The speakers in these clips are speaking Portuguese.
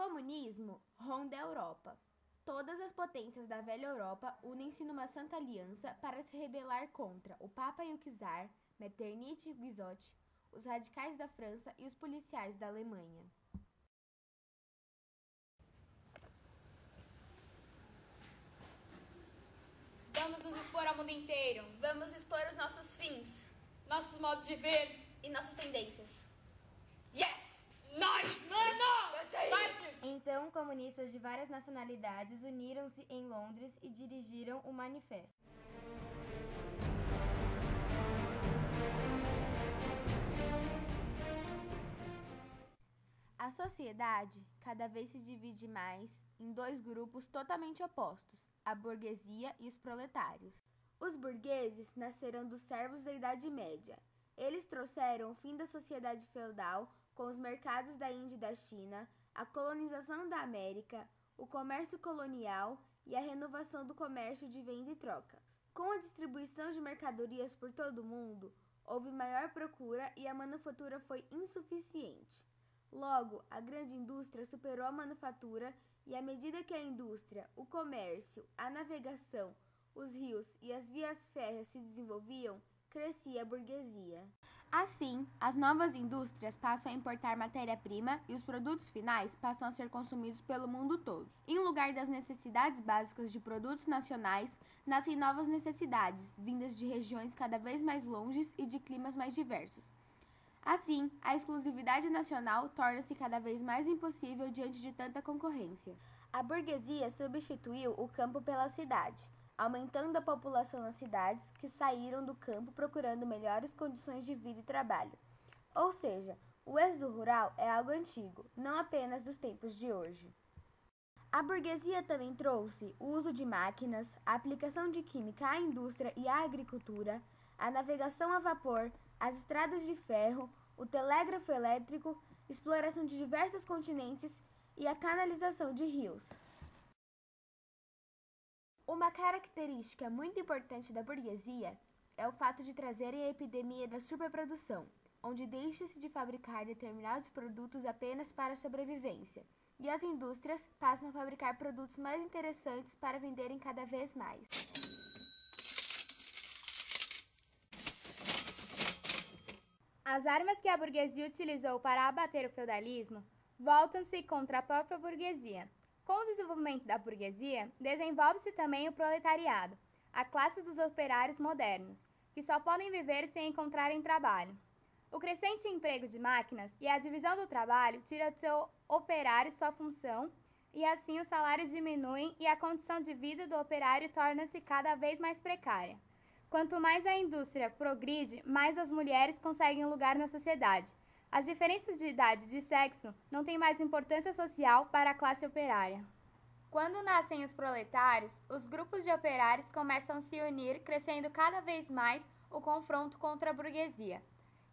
comunismo ronda a Europa. Todas as potências da velha Europa unem-se numa santa aliança para se rebelar contra o Papa e o Czar, Metternich e Guizot, os radicais da França e os policiais da Alemanha. Vamos nos expor ao mundo inteiro. Vamos expor os nossos fins, nossos modos de ver e nossas tendências. Yes! Nós, mano! Então, comunistas de várias nacionalidades uniram-se em Londres e dirigiram o manifesto. A sociedade cada vez se divide mais em dois grupos totalmente opostos, a burguesia e os proletários. Os burgueses nasceram dos servos da Idade Média. Eles trouxeram o fim da sociedade feudal com os mercados da Índia e da China, a colonização da América, o comércio colonial e a renovação do comércio de venda e troca. Com a distribuição de mercadorias por todo o mundo, houve maior procura e a manufatura foi insuficiente. Logo, a grande indústria superou a manufatura e, à medida que a indústria, o comércio, a navegação, os rios e as vias férreas se desenvolviam, crescia a burguesia. Assim, as novas indústrias passam a importar matéria-prima e os produtos finais passam a ser consumidos pelo mundo todo. Em lugar das necessidades básicas de produtos nacionais, nascem novas necessidades, vindas de regiões cada vez mais longes e de climas mais diversos. Assim, a exclusividade nacional torna-se cada vez mais impossível diante de tanta concorrência. A burguesia substituiu o campo pela cidade, aumentando a população nas cidades que saíram do campo procurando melhores condições de vida e trabalho. Ou seja, o êxodo rural é algo antigo, não apenas dos tempos de hoje. A burguesia também trouxe o uso de máquinas, a aplicação de química à indústria e à agricultura, a navegação a vapor, as estradas de ferro, o telégrafo elétrico, exploração de diversos continentes e a canalização de rios. Uma característica muito importante da burguesia é o fato de trazerem a epidemia da superprodução, onde deixa-se de fabricar determinados produtos apenas para a sobrevivência, e as indústrias passam a fabricar produtos mais interessantes para venderem cada vez mais. As armas que a burguesia utilizou para abater o feudalismo voltam-se contra a própria burguesia. Com o desenvolvimento da burguesia, desenvolve-se também o proletariado, a classe dos operários modernos, que só podem viver sem encontrarem trabalho. O crescente emprego de máquinas e a divisão do trabalho tira do seu operário sua função, e assim os salários diminuem e a condição de vida do operário torna-se cada vez mais precária. Quanto mais a indústria progride, mais as mulheres conseguem lugar na sociedade. As diferenças de idade e de sexo não têm mais importância social para a classe operária. Quando nascem os proletários, os grupos de operários começam a se unir, crescendo cada vez mais o confronto contra a burguesia.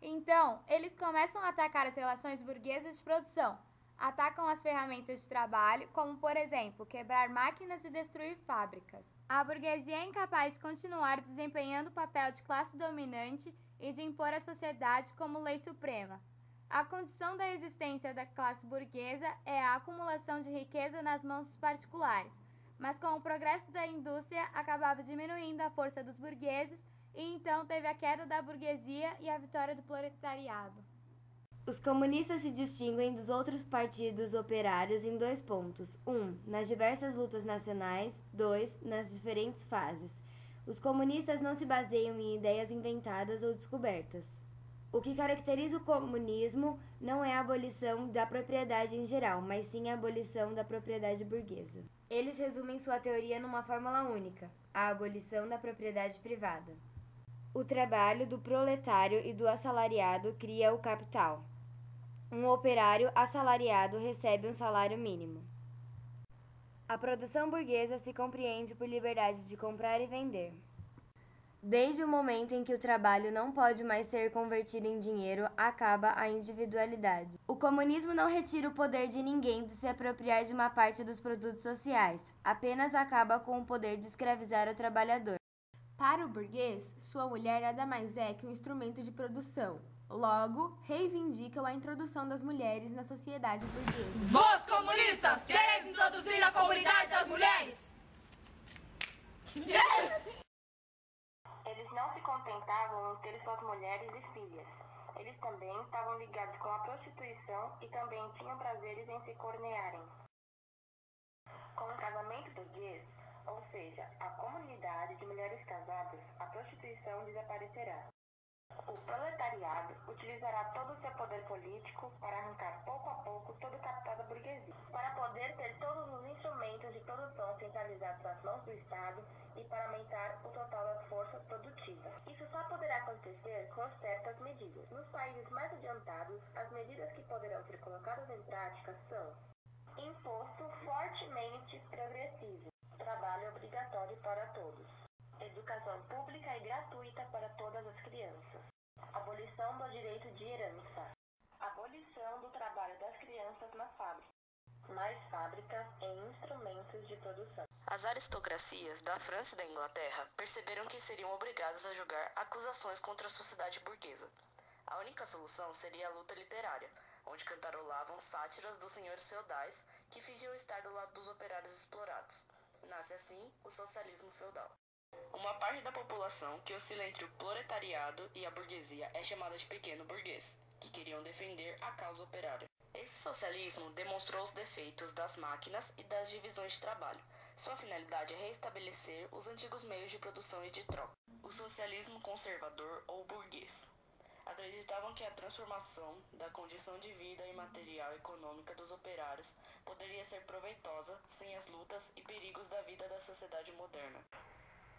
Então, eles começam a atacar as relações burguesas de produção, atacam as ferramentas de trabalho, como, por exemplo, quebrar máquinas e destruir fábricas. A burguesia é incapaz de continuar desempenhando o papel de classe dominante e de impor à sociedade como lei suprema. A condição da existência da classe burguesa é a acumulação de riqueza nas mãos dos particulares, mas com o progresso da indústria acabava diminuindo a força dos burgueses e então teve a queda da burguesia e a vitória do proletariado. Os comunistas se distinguem dos outros partidos operários em 2 pontos. 1. Nas diversas lutas nacionais. 2. Nas diferentes fases. Os comunistas não se baseiam em ideias inventadas ou descobertas. O que caracteriza o comunismo não é a abolição da propriedade em geral, mas sim a abolição da propriedade burguesa. Eles resumem sua teoria numa fórmula única: a abolição da propriedade privada. O trabalho do proletário e do assalariado cria o capital. Um operário assalariado recebe um salário mínimo. A produção burguesa se compreende por liberdade de comprar e vender. Desde o momento em que o trabalho não pode mais ser convertido em dinheiro, acaba a individualidade. O comunismo não retira o poder de ninguém de se apropriar de uma parte dos produtos sociais, apenas acaba com o poder de escravizar o trabalhador. Para o burguês, sua mulher nada mais é que um instrumento de produção. Logo, reivindicam a introdução das mulheres na sociedade burguesa. Voz comunista! introduzir na comunidade das mulheres. Yes! Eles não se contentavam em ter suas mulheres e filhas. Eles também estavam ligados com a prostituição e também tinham prazeres em se cornearem. Com o casamento burguês, ou seja, a comunidade de mulheres casadas, a prostituição desaparecerá. O proletariado utilizará todo o seu poder político para arrancar pouco a pouco todo o capital da burguesia, para poder ter todos os instrumentos de produção centralizados nas mãos do Estado e para aumentar o total das forças produtivas. Isso só poderá acontecer com certas medidas. Nos países mais adiantados, as medidas que poderão ser colocadas em prática são: imposto fortemente progressivo, trabalho obrigatório para todos, educação pública e gratuita para todas as crianças, abolição do direito de herança, abolição do trabalho das crianças nas fábricas, mais fábricas e instrumentos de produção. As aristocracias da França e da Inglaterra perceberam que seriam obrigadas a julgar acusações contra a sociedade burguesa. A única solução seria a luta literária, onde cantarolavam sátiras dos senhores feudais que fingiam estar do lado dos operários explorados. Nasce assim o socialismo feudal. Uma parte da população que oscila entre o proletariado e a burguesia é chamada de pequeno burguês, que queriam defender a causa operária. Esse socialismo demonstrou os defeitos das máquinas e das divisões de trabalho. Sua finalidade é reestabelecer os antigos meios de produção e de troca. O socialismo conservador ou burguês acreditavam que a transformação da condição de vida e material e econômica dos operários poderia ser proveitosa sem as lutas e perigos da vida da sociedade moderna.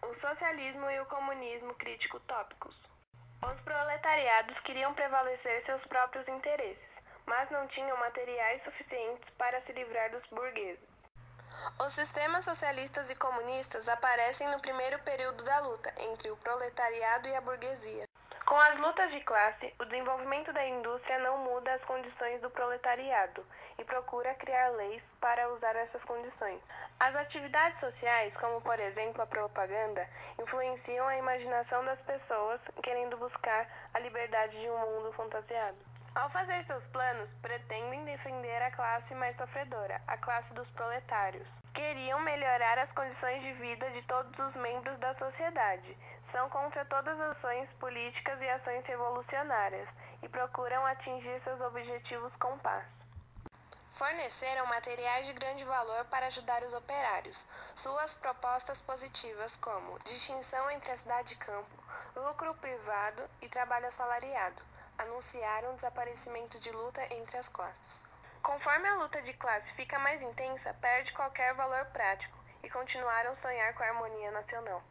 O socialismo e o comunismo crítico utópicos. Os proletariados queriam prevalecer seus próprios interesses, mas não tinham materiais suficientes para se livrar dos burgueses. Os sistemas socialistas e comunistas aparecem no primeiro período da luta entre o proletariado e a burguesia. Com as lutas de classe, o desenvolvimento da indústria não muda as condições do proletariado e procura criar leis para usar essas condições. As atividades sociais, como por exemplo a propaganda, influenciam a imaginação das pessoas querendo buscar a liberdade de um mundo fantasiado. Ao fazer seus planos, pretendem defender a classe mais sofredora, a classe dos proletários. Queriam melhorar as condições de vida de todos os membros da sociedade. São contra todas as ações políticas e ações revolucionárias e procuram atingir seus objetivos com paz. Forneceram materiais de grande valor para ajudar os operários. Suas propostas positivas como distinção entre a cidade e campo, lucro privado e trabalho assalariado, anunciaram o desaparecimento de luta entre as classes. Conforme a luta de classe fica mais intensa, perde qualquer valor prático e continuaram a sonhar com a harmonia nacional.